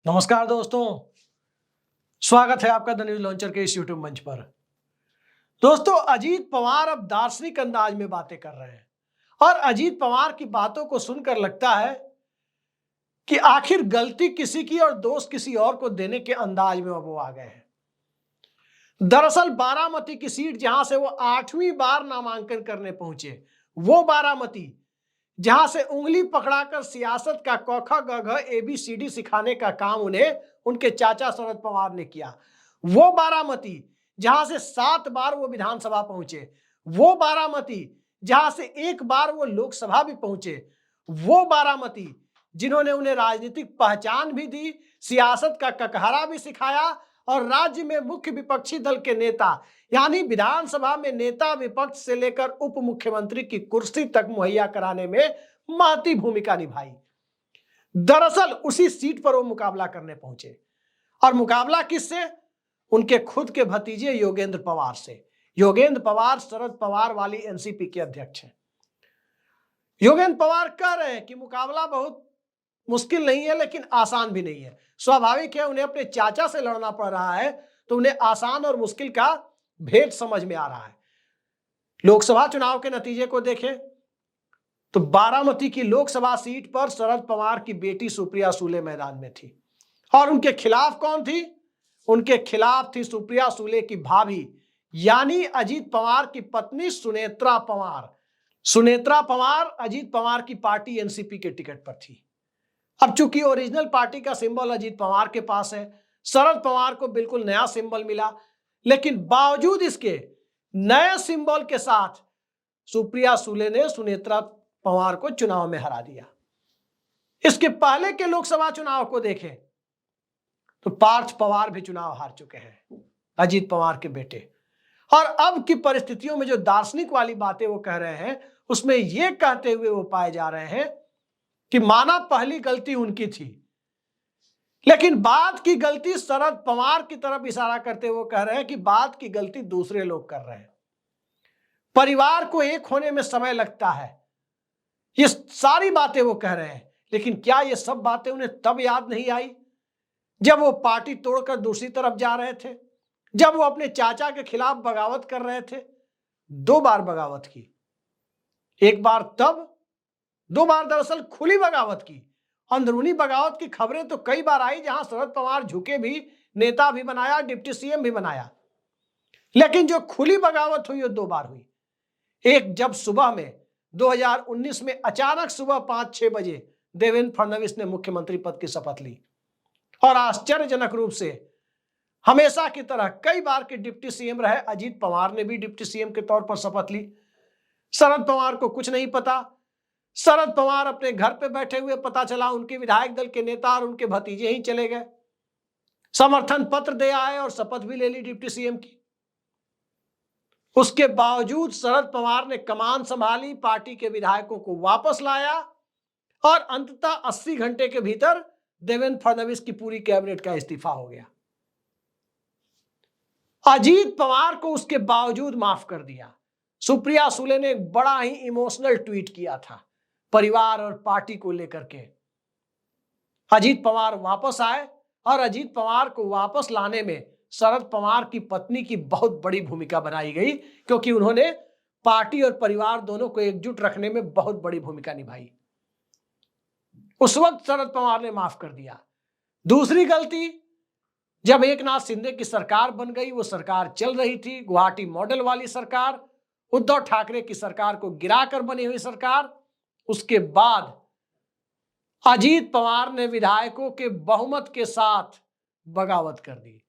नमस्कार दोस्तों, स्वागत है आपका द न्यूज लॉन्चर के इस यूट्यूब मंच पर। दोस्तों, अजीत पवार अब दार्शनिक अंदाज में बातें कर रहे हैं और अजीत पवार की बातों को सुनकर लगता है कि आखिर गलती किसी की और दोष किसी और को देने के अंदाज में वो आ गए हैं। दरअसल बारामती की सीट जहां से वो 8वीं बार नामांकन करने पहुंचे, वो बारामती जहां से उंगली पकड़ाकर सियासत का क ख ग घ ABCD सिखाने का काम उन्हें उनके चाचा शरद पवार ने किया, वो बारामती जहां से 7 बार वो विधानसभा पहुंचे, वो बारामती जहां से 1 बार वो लोकसभा भी पहुंचे, वो बारामती जिन्होंने उन्हें राजनीतिक पहचान भी दी, सियासत का ककहरा भी सिखाया और राज्य में मुख्य विपक्षी दल के नेता यानी विधानसभा में नेता विपक्ष से लेकर उप मुख्यमंत्री की कुर्सी तक मुहैया कराने में महती भूमिका निभाई। दरअसल उसी सीट पर वो मुकाबला करने पहुंचे और मुकाबला किससे? उनके खुद के भतीजे योगेंद्र पवार से। योगेंद्र पवार शरद पवार वाली एनसीपी के अध्यक्ष हैं। योगेंद्र पवार कह रहे हैं कि मुकाबला बहुत मुश्किल नहीं है लेकिन आसान भी नहीं है। स्वाभाविक है, उन्हें अपने चाचा से लड़ना पड़ रहा है तो उन्हें आसान और मुश्किल का भेद समझ में आ रहा है। लोकसभा चुनाव के नतीजे को देखें तो बारामती की लोकसभा सीट पर शरद पवार की बेटी सुप्रिया सुले मैदान में थी और उनके खिलाफ कौन थी? उनके खिलाफ थी सुप्रिया सुले की भाभी यानी अजीत पवार की पत्नी सुनेत्रा पवार। सुनेत्रा पवार अजीत पवार की पार्टी एनसीपी के टिकट पर थी। अब चूंकि ओरिजिनल पार्टी का सिंबल अजीत पवार के पास है, शरद पवार को बिल्कुल नया सिंबल मिला, लेकिन बावजूद इसके नए सिंबल के साथ सुप्रिया सुले ने सुनेत्रा पवार को चुनाव में हरा दिया। इसके पहले के लोकसभा चुनाव को देखें तो पार्थ पवार भी चुनाव हार चुके हैं, अजीत पवार के बेटे। और अब की परिस्थितियों में जो दार्शनिक वाली बातें वो कह रहे हैं उसमें ये कहते हुए वो पाए जा रहे हैं कि माना पहली गलती उनकी थी, लेकिन बाद की गलती शरद पवार की तरफ इशारा करते हुए कह रहे हैं कि बाद की गलती दूसरे लोग कर रहे हैं। परिवार को एक होने में समय लगता है, ये सारी बातें वो कह रहे हैं, लेकिन क्या ये सब बातें उन्हें तब याद नहीं आई जब वो पार्टी तोड़कर दूसरी तरफ जा रहे थे, जब वो अपने चाचा के खिलाफ बगावत कर रहे थे? 2 बार बगावत की, एक बार तब, 2 बार दरअसल खुली बगावत की। अंदरूनी बगावत की खबरें तो कई बार आई जहां शरद पवार झुके भी, नेता भी बनाया, डिप्टी सीएम भी बनाया, लेकिन जो खुली बगावत हुई वो 2 बार हुई। एक जब सुबह में 2019 में अचानक सुबह 5-6 बजे देवेंद्र फडणवीस ने मुख्यमंत्री पद की शपथ ली और आश्चर्यजनक रूप से हमेशा की तरह कई बार के डिप्टी सीएम रहे अजीत पवार ने भी डिप्टी सीएम के तौर पर शपथ ली। शरद पवार को कुछ नहीं पता। शरद पवार अपने घर पे बैठे हुए, पता चला उनके विधायक दल के नेता और उनके भतीजे ही चले गए, समर्थन पत्र दे आए और शपथ भी ले ली डिप्टी सीएम की। उसके बावजूद शरद पवार ने कमान संभाली, पार्टी के विधायकों को वापस लाया और अंततः 80 घंटे के भीतर देवेंद्र फडणवीस की पूरी कैबिनेट का इस्तीफा हो गया। अजीत पवार को उसके बावजूद माफ कर दिया। सुप्रिया सुले ने एक बड़ा ही इमोशनल ट्वीट किया था परिवार और पार्टी को लेकर के। अजीत पवार वापस आए और अजीत पवार को वापस लाने में शरद पवार की पत्नी की बहुत बड़ी भूमिका बनाई गई, क्योंकि उन्होंने पार्टी और परिवार दोनों को एकजुट रखने में बहुत बड़ी भूमिका निभाई। उस वक्त शरद पवार ने माफ कर दिया। दूसरी गलती, जब एकनाथ शिंदे की सरकार बन गई, वो सरकार चल रही थी गुवाहाटी मॉडल वाली सरकार, उद्धव ठाकरे की सरकार को गिराकर बनी हुई सरकार। उसके बाद अजीत पवार ने विधायकों के बहुमत के साथ बगावत कर दी,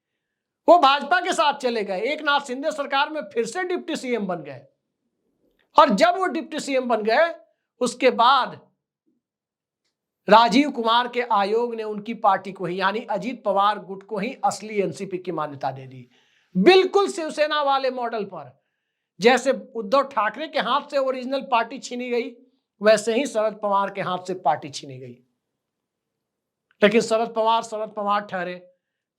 वो भाजपा के साथ चले गए, एकनाथ शिंदे सरकार में फिर से डिप्टी सीएम बन गए। और जब वो डिप्टी सीएम बन गए उसके बाद राजीव कुमार के आयोग ने उनकी पार्टी को ही यानी अजीत पवार गुट को ही असली एनसीपी की मान्यता दे दी, बिल्कुल शिवसेना वाले मॉडल पर। जैसे उद्धव ठाकरे के हाथ से ओरिजिनल पार्टी छीनी गई, वैसे ही शरद पवार के हाथ से पार्टी छीनी गई। लेकिन शरद पवार ठहरे।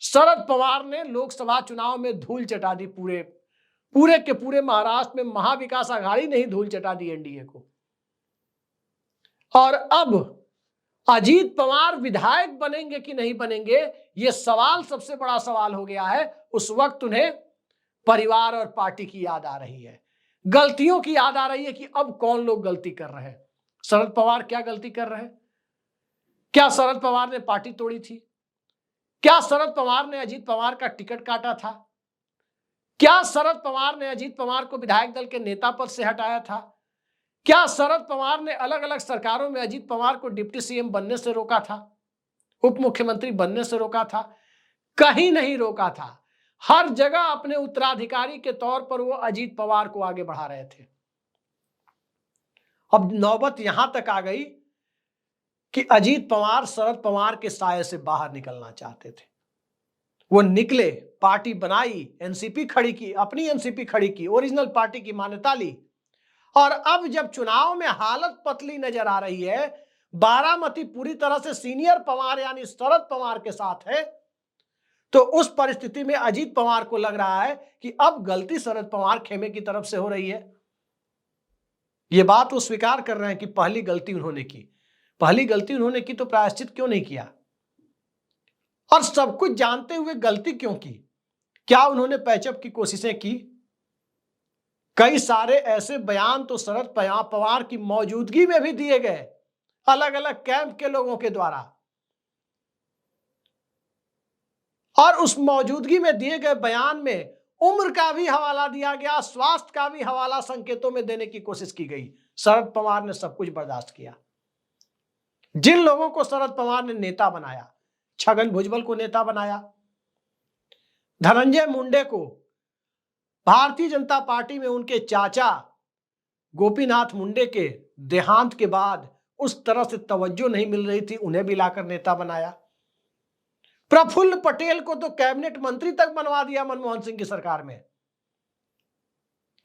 शरद पवार ने लोकसभा चुनाव में धूल चटा दी, पूरे के पूरे महाराष्ट्र में महाविकास आघाड़ी ने ही धूल चटा दी एनडीए को। और अब अजीत पवार विधायक बनेंगे कि नहीं बनेंगे, यह सवाल सबसे बड़ा सवाल हो गया है। उस वक्त उन्हें परिवार और पार्टी की याद आ रही है, गलतियों की याद आ रही है कि अब कौन लोग गलती कर रहे हैं। शरद पवार क्या गलती कर रहे हैं? क्या शरद पवार ने पार्टी तोड़ी थी? क्या शरद पवार ने अजीत पवार का टिकट काटा था? क्या शरद पवार ने अजीत पवार को विधायक दल के नेता पद से हटाया था? क्या शरद पवार ने अलग अलग सरकारों में अजीत पवार को डिप्टी सीएम बनने से रोका था, उप मुख्यमंत्री बनने से रोका था? कहीं नहीं रोका था। हर जगह अपने उत्तराधिकारी के तौर पर वो अजीत पवार को आगे बढ़ा रहे थे। अब नौबत यहां तक आ गई कि अजीत पवार शरद पवार के साये से बाहर निकलना चाहते थे। वो निकले, पार्टी बनाई, एनसीपी खड़ी की, अपनी एनसीपी खड़ी की, ओरिजिनल पार्टी की मान्यता ली। और अब जब चुनाव में हालत पतली नजर आ रही है, बारामती पूरी तरह से सीनियर पवार यानी शरद पवार के साथ है, तो उस परिस्थिति में अजीत पवार को लग रहा है कि अब गलती शरद पवार खेमे की तरफ से हो रही है। यह बात वो स्वीकार कर रहे हैं कि पहली गलती उन्होंने की। पहली गलती उन्होंने की तो प्रायश्चित क्यों नहीं किया? और सब कुछ जानते हुए गलती क्यों की? क्या उन्होंने पैचअप की कोशिशें की? कई सारे ऐसे बयान तो शरद पवार की मौजूदगी में भी दिए गए, अलग अलग कैंप के लोगों के द्वारा। और उस मौजूदगी में दिए गए बयान में उम्र का भी हवाला दिया गया, स्वास्थ्य का भी हवाला संकेतों में देने की कोशिश की गई। शरद पवार ने सब कुछ बर्दाश्त किया। जिन लोगों को शरद पवार ने नेता बनाया, छगन भुजबल को नेता बनाया, धनंजय मुंडे को भारतीय जनता पार्टी में उनके चाचा गोपीनाथ मुंडे के देहांत के बाद उस तरह से तवज्जो नहीं मिल रही थी, उन्हें भी लाकर नेता बनाया। प्रफुल्ल पटेल को तो कैबिनेट मंत्री तक बनवा दिया मनमोहन सिंह की सरकार में।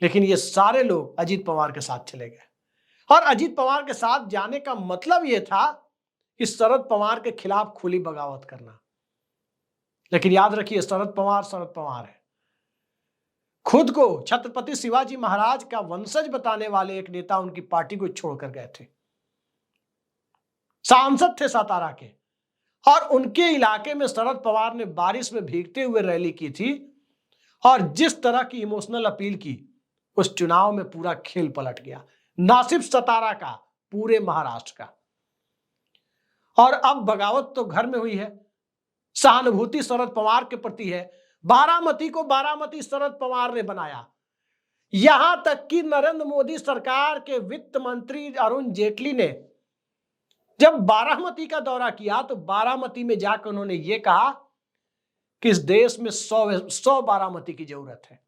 लेकिन ये सारे लोग अजीत पवार के साथ चले गए। और अजीत पवार के साथ जाने का मतलब यह था कि शरद पवार के खिलाफ खुली बगावत करना। लेकिन याद रखिए, शरद पवार है। खुद को छत्रपति शिवाजी महाराज का वंशज बताने वाले एक नेता उनकी पार्टी को छोड़कर गए थे। सांसद थे सातारा के, और उनके इलाके में शरद पवार ने बारिश में भीगते हुए रैली की थी। और जिस तरह की इमोशनल अपील की, उस चुनाव में पूरा खेल पलट गया, ना सिर्फ सतारा का, पूरे महाराष्ट्र का। और अब बगावत तो घर में हुई है, सहानुभूति शरद पवार के प्रति है। बारामती को बारामती शरद पवार ने बनाया। यहां तक कि नरेंद्र मोदी सरकार के वित्त मंत्री अरुण जेटली ने जब बारामती का दौरा किया तो बारामती में जाकर उन्होंने ये कहा कि इस देश में 100 बारामती की जरूरत है।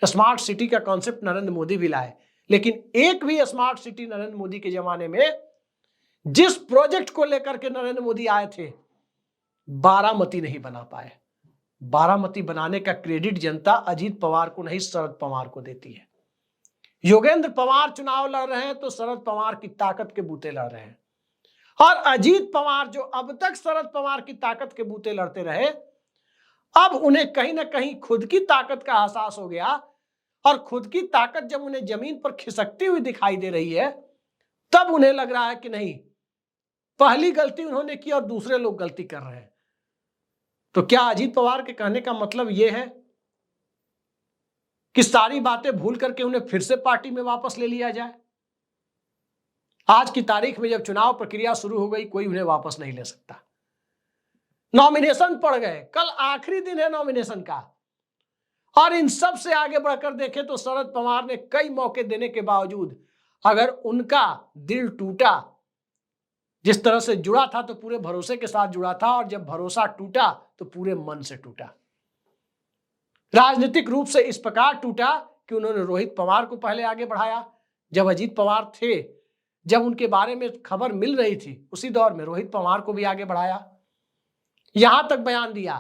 स्मार्ट सिटी का कॉन्सेप्ट नरेंद्र मोदी भी लाए, लेकिन एक भी स्मार्ट सिटी नरेंद्र मोदी के जमाने में जिस प्रोजेक्ट को लेकर के नरेंद्र मोदी आए थे, बारामती नहीं बना पाए। बारामती बनाने का क्रेडिट जनता अजीत पवार को नहीं, शरद पवार को देती है। योगेंद्र पवार चुनाव लड़ रहे हैं तो शरद पवार की ताकत के बूते लड़ रहे हैं। और अजीत पवार जो अब तक शरद पवार की ताकत के बूते लड़ते रहे, अब उन्हें कहीं ना कहीं खुद की ताकत का एहसास हो गया। और खुद की ताकत जब उन्हें जमीन पर खिसकती हुई दिखाई दे रही है, तब उन्हें लग रहा है कि नहीं, पहली गलती उन्होंने की और दूसरे लोग गलती कर रहे हैं। तो क्या अजीत पवार के कहने का मतलब यह है कि सारी बातें भूल करके उन्हें फिर से पार्टी में वापस ले लिया जाए? आज की तारीख में जब चुनाव प्रक्रिया शुरू हो गई, कोई उन्हें वापस नहीं ले सकता। नॉमिनेशन पड़ गए, कल आखिरी दिन है नॉमिनेशन का। और इन सब से आगे बढ़कर देखें तो शरद पवार ने कई मौके देने के बावजूद, अगर उनका दिल टूटा, जिस तरह से जुड़ा था तो पूरे भरोसे के साथ जुड़ा था, और जब भरोसा टूटा तो पूरे मन से टूटा। राजनीतिक रूप से इस प्रकार टूटा कि उन्होंने रोहित पवार को पहले आगे बढ़ाया। जब अजीत पवार थे, जब उनके बारे में खबर मिल रही थी, उसी दौर में रोहित पवार को भी आगे बढ़ाया। यहां तक बयान दिया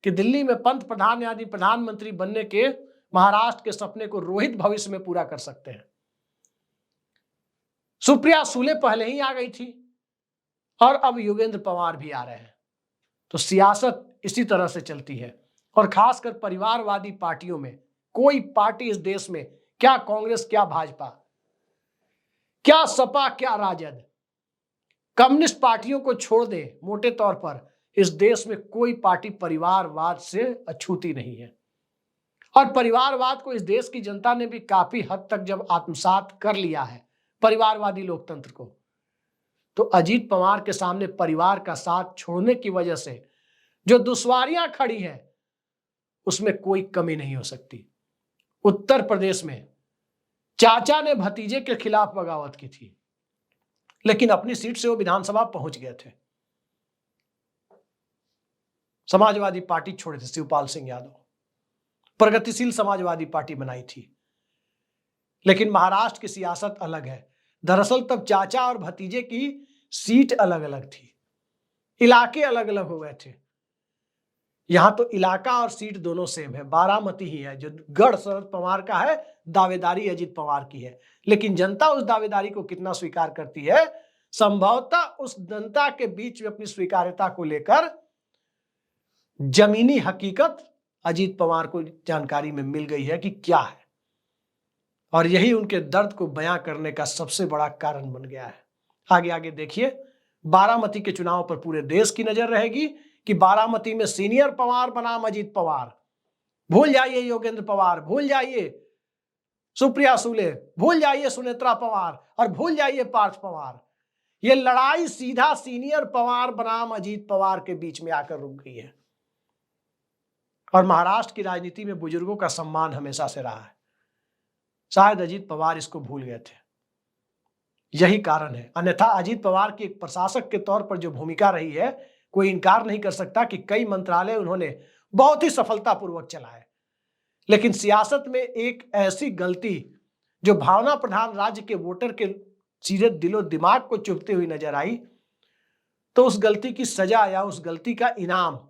कि दिल्ली में पंत प्रधान यानी प्रधानमंत्री बनने के महाराष्ट्र के सपने को रोहित भविष्य में पूरा कर सकते हैं। सुप्रिया सुले पहले ही आ गई थी और अब योगेंद्र पवार भी आ रहे हैं। तो सियासत इसी तरह से चलती है। और खासकर परिवारवादी पार्टियों में, कोई पार्टी इस देश में, क्या कांग्रेस, क्या भाजपा, क्या सपा, क्या राजद, कम्युनिस्ट पार्टियों को छोड़ दें, मोटे तौर पर इस देश में कोई पार्टी परिवारवाद से अछूती नहीं है। और परिवारवाद को इस देश की जनता ने भी काफी हद तक जब आत्मसात कर लिया है, परिवारवादी लोकतंत्र को, तो अजीत पवार के सामने परिवार का साथ छोड़ने की वजह से जो दुश्वारियां खड़ी हैं उसमें कोई कमी नहीं हो सकती। उत्तर प्रदेश में चाचा ने भतीजे के खिलाफ बगावत की थी, लेकिन अपनी सीट से वो विधानसभा पहुंच गए थे। समाजवादी पार्टी छोड़े थे शिवपाल सिंह यादव, प्रगतिशील समाजवादी पार्टी बनाई थी। लेकिन महाराष्ट्र की सियासत अलग है। दरअसल तब चाचा और भतीजे की सीट अलग अलग थी, इलाके अलग अलग हो गए थे। यहां तो इलाका और सीट दोनों सेम है, बारामती ही है। जो गढ़ शरद पवार का है, दावेदारी अजीत पवार की है। लेकिन जनता उस दावेदारी को कितना स्वीकार करती है, संभवतः उस जनता के बीच में अपनी स्वीकार्यता को लेकर जमीनी हकीकत अजीत पवार को जानकारी में मिल गई है कि क्या है, और यही उनके दर्द को बयां करने का सबसे बड़ा कारण बन गया है। आगे आगे देखिए, बारामती के चुनाव पर पूरे देश की नजर रहेगी कि बारामती में सीनियर पवार बनाम अजीत पवार। भूल जाइए योगेंद्र पवार, भूल जाइए सुप्रिया सुले, भूल जाइए सुनेत्रा पवार और भूल जाइए पार्थ पवार। यह लड़ाई सीधा सीनियर पवार बनाम अजीत पवार के बीच में आकर रुक गई है। और महाराष्ट्र की राजनीति में बुजुर्गों का सम्मान हमेशा से रहा है। शायद अजीत पवार इसको भूल गए थे, यही कारण है। अन्यथा अजीत पवार की एक प्रशासक के तौर पर जो भूमिका रही है, कोई इनकार नहीं कर सकता कि कई मंत्रालय उन्होंने बहुत ही सफलतापूर्वक चलाए। लेकिन सियासत में एक ऐसी गलती जो भावना प्रधान राज्य के वोटर के सीधे दिलो दिमाग को चुभती हुई नजर आई, तो उस गलती की सजा या उस गलती का इनाम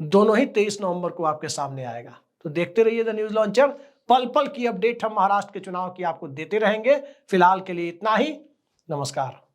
दोनों ही 23 नवंबर को आपके सामने आएगा। तो देखते रहिए द न्यूज लॉन्चर। पल पल की अपडेट हम महाराष्ट्र के चुनाव की आपको देते रहेंगे। फिलहाल के लिए इतना ही। नमस्कार।